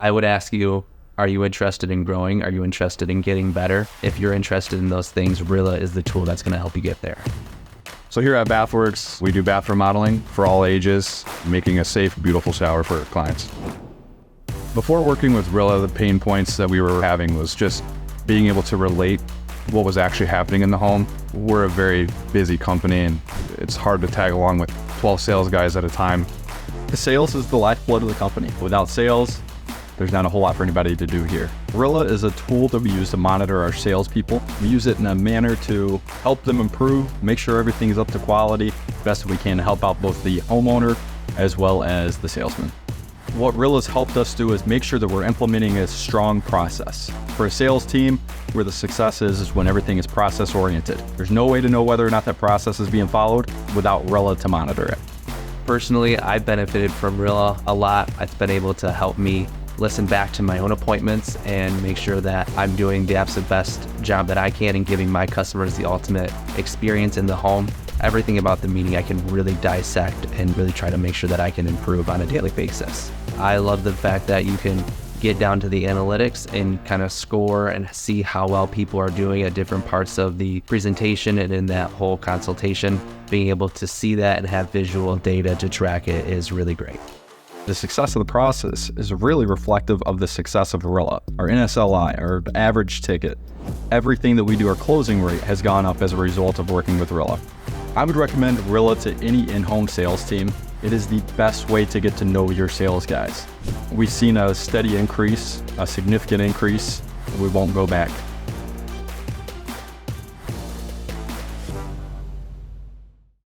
I would ask you, are you interested in growing? Are you interested in getting better? If you're interested in those things, Rilla is the tool that's going to help you get there. So here at Bathworks, we do bath remodeling for all ages, making a safe, beautiful shower for our clients. Before working with Rilla, the pain points that we were having was just being able to relate what was actually happening in the home. We're a very busy company and it's hard to tag along with 12 sales guys at a time. The sales is the lifeblood of the company. Without sales, there's not a whole lot for anybody to do here. Rilla is a tool that we use to monitor our salespeople. We use it in a manner to help them improve, make sure everything is up to quality, best we can to help out both the homeowner as well as the salesman. What Rilla's helped us do is make sure that we're implementing a strong process. For a sales team, where the success is when everything is process oriented. There's no way to know whether or not that process is being followed without Rilla to monitor it. Personally, I've benefited from Rilla a lot. It's been able to help me listen back to my own appointments and make sure that I'm doing the absolute best job that I can and giving my customers the ultimate experience in the home. Everything about the meeting I can really dissect and really try to make sure that I can improve on a daily basis. I love the fact that you can get down to the analytics and kind of score and see how well people are doing at different parts of the presentation and in that whole consultation. Being able to see that and have visual data to track it is really great. The success of the process is really reflective of the success of Rilla. Our NSLI, our average ticket, everything that we do, our closing rate has gone up as a result of working with Rilla. I would recommend Rilla to any in-home sales team. It is the best way to get to know your sales guys. We've seen a steady increase, a significant increase. We won't go back.